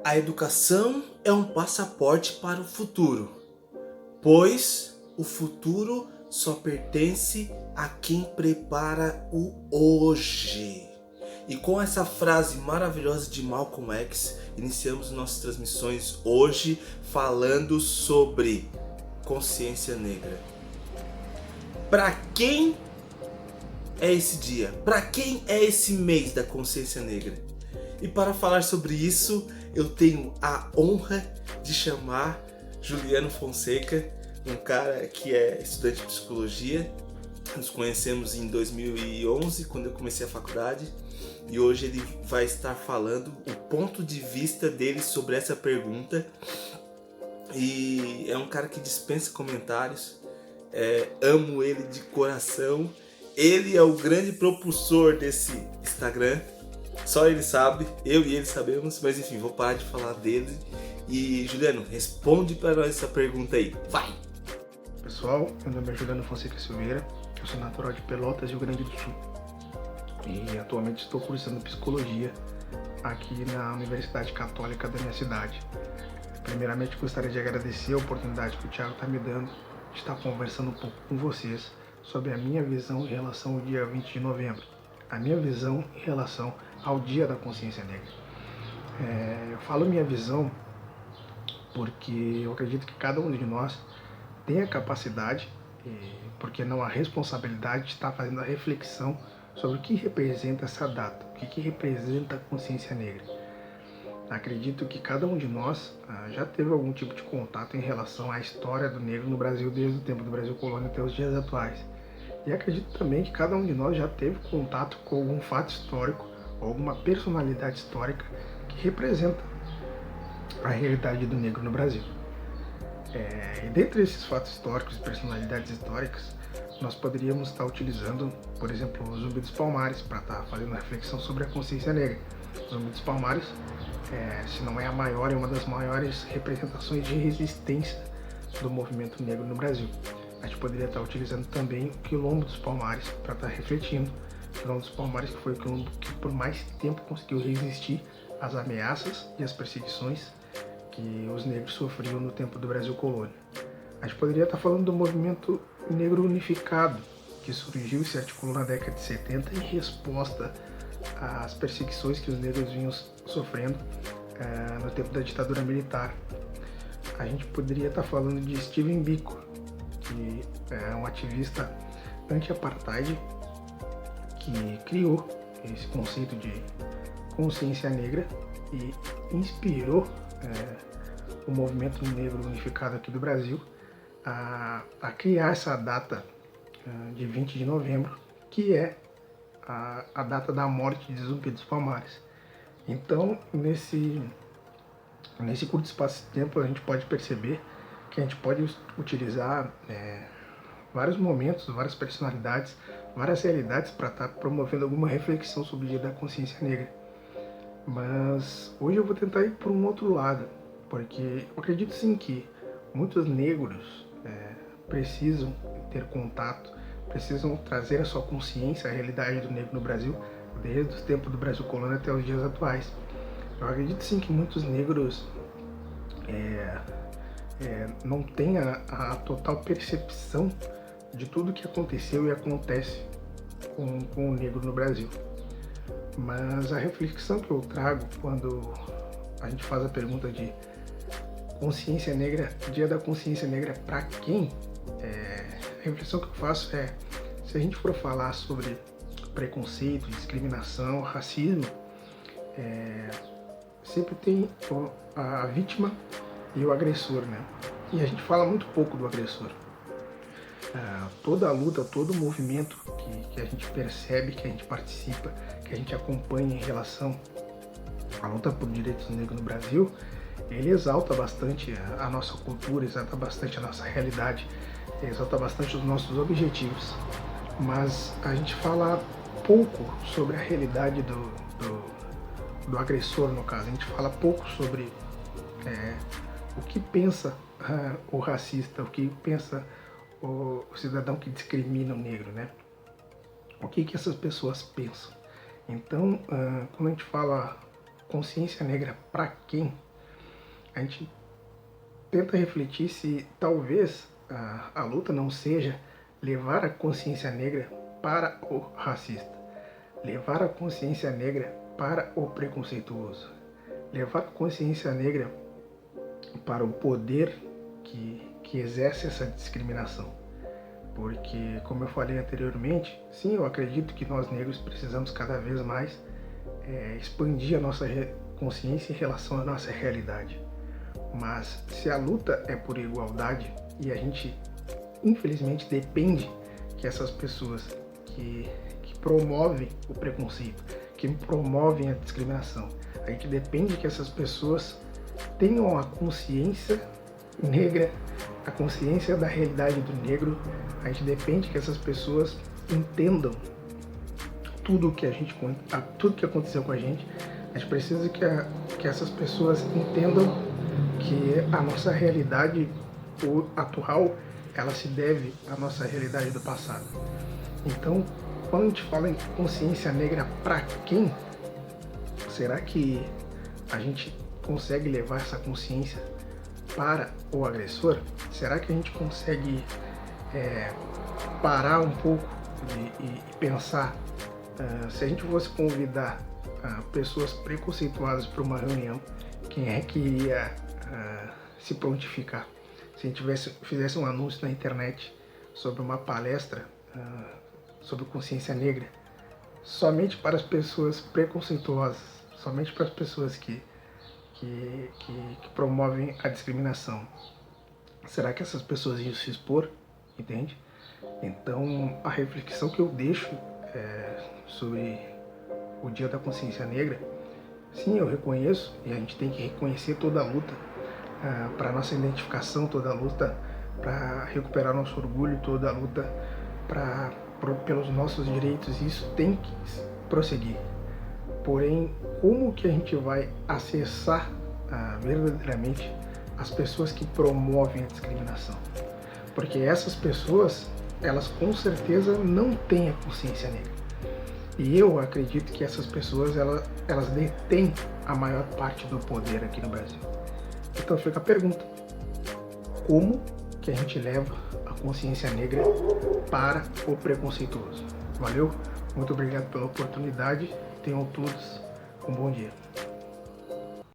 A educação é um passaporte para o futuro, pois o futuro só pertence a quem prepara o hoje. E com essa frase maravilhosa de Malcolm X, iniciamos nossas transmissões hoje falando sobre consciência negra. Para quem é esse dia? Para quem é esse mês da consciência negra? E para falar sobre isso, eu tenho a honra de chamar Juliano Fonseca, um cara que é estudante de psicologia. Nos conhecemos em 2011, quando eu comecei a faculdade, e hoje ele vai estar falando o ponto de vista dele sobre essa pergunta. E é um cara que dispensa comentários, amo ele de coração. Ele é o grande propulsor desse Instagram. Só ele sabe, eu e ele sabemos, mas enfim, vou parar de falar dele. E Juliano, responde para nós essa pergunta aí, vai! Pessoal, meu nome é Juliano Fonseca Silveira, eu sou natural de Pelotas, Rio Grande do Sul. E atualmente estou cursando psicologia aqui na Universidade Católica da minha cidade. Primeiramente gostaria de agradecer a oportunidade que o Thiago está me dando de estar conversando um pouco com vocês sobre a minha visão em relação ao dia 20 de novembro. A minha visão em relação ao Dia da Consciência Negra. Eu falo minha visão porque eu acredito que cada um de nós tem a capacidade, por que não a responsabilidade de estar fazendo a reflexão sobre o que representa essa data, o que representa a consciência negra. Acredito que cada um de nós já teve algum tipo de contato em relação à história do negro no Brasil desde o tempo do Brasil colônia até os dias atuais. E acredito também que cada um de nós já teve contato com algum fato histórico, ou alguma personalidade histórica que representa a realidade do negro no Brasil. E dentre esses fatos históricos e personalidades históricas, nós poderíamos estar utilizando, por exemplo, o Zumbi dos Palmares, para estar fazendo uma reflexão sobre a consciência negra. O Zumbi dos Palmares, se não é a maior, é uma das maiores representações de resistência do movimento negro no Brasil. A gente poderia estar utilizando também o Quilombo dos Palmares para estar refletindo. O Quilombo dos Palmares, que foi o quilombo que por mais tempo conseguiu resistir às ameaças e às perseguições que os negros sofriam no tempo do Brasil colônia. A gente poderia estar falando do movimento negro unificado, que surgiu e se articulou na década de 70 em resposta às perseguições que os negros vinham sofrendo no tempo da ditadura militar. A gente poderia estar falando de Stephen Biko, que é um ativista anti-apartheid que criou esse conceito de consciência negra e inspirou o movimento negro unificado aqui do Brasil a criar essa data de 20 de novembro, que é a data da morte de Zumbi dos Palmares. Então, nesse curto espaço de tempo, a gente pode perceber que a gente pode utilizar vários momentos, várias personalidades, várias realidades para estar promovendo alguma reflexão sobre o Dia da Consciência Negra. Mas hoje eu vou tentar ir por um outro lado, porque eu acredito sim que muitos negros precisam ter contato, precisam trazer a sua consciência à realidade do negro no Brasil, desde o tempo do Brasil colônia até os dias atuais. Eu acredito sim que muitos negros não têm a total percepção de tudo que aconteceu e acontece com o negro no Brasil. Mas a reflexão que eu trago quando a gente faz a pergunta de consciência negra, Dia da Consciência Negra para quem? A reflexão que eu faço é, se a gente for falar sobre preconceito, discriminação, racismo, sempre tem a vítima e o agressor, né? E a gente fala muito pouco do agressor. Toda a luta, todo o movimento que a gente percebe, que a gente participa, que a gente acompanha em relação à luta por direitos negros no Brasil, ele exalta bastante a nossa cultura, exalta bastante a nossa realidade, exalta bastante os nossos objetivos. Mas a gente fala pouco sobre a realidade do agressor, no caso. A gente fala pouco sobre o que pensa o racista, o que pensa o cidadão que discrimina o negro, né? O que essas pessoas pensam. Então, quando a gente fala consciência negra para quem, a gente tenta refletir se talvez a luta não seja levar a consciência negra para o racista, levar a consciência negra para o preconceituoso, levar a consciência negra para o poder que exerce essa discriminação. Porque, como eu falei anteriormente, sim, eu acredito que nós negros precisamos cada vez mais expandir a nossa consciência em relação à nossa realidade. Mas se a luta é por igualdade e a gente, infelizmente, depende que essas pessoas que promovem o preconceito, que promovem a discriminação, a gente depende que essas pessoas tenham a consciência negra, a consciência da realidade do negro, a gente depende que essas pessoas entendam tudo que aconteceu com a gente precisa que essas pessoas entendam que a nossa realidade atual, ela se deve à nossa realidade do passado. Então, quando a gente fala em consciência negra para quem, será que a gente consegue levar essa consciência para o agressor? Será que a gente consegue parar um pouco e pensar, se a gente fosse convidar pessoas preconceituosas para uma reunião, quem é que iria se prontificar? Se a gente fizesse um anúncio na internet sobre uma palestra sobre consciência negra, somente para as pessoas preconceituosas, somente para as pessoas que promovem a discriminação, será que essas pessoas iam se expor? Entende? Então, a reflexão que eu deixo sobre o Dia da Consciência Negra, sim, eu reconheço, e a gente tem que reconhecer toda a luta para nossa identificação, toda a luta para recuperar nosso orgulho, toda a luta pelos nossos direitos, isso tem que prosseguir. Porém, como que a gente vai acessar verdadeiramente as pessoas que promovem a discriminação? Porque essas pessoas, elas com certeza não têm a consciência negra. E eu acredito que essas pessoas, elas detêm a maior parte do poder aqui no Brasil. Então fica a pergunta: como que a gente leva a consciência negra para o preconceituoso? Valeu? Muito obrigado pela oportunidade. Tenham todos um bom dia.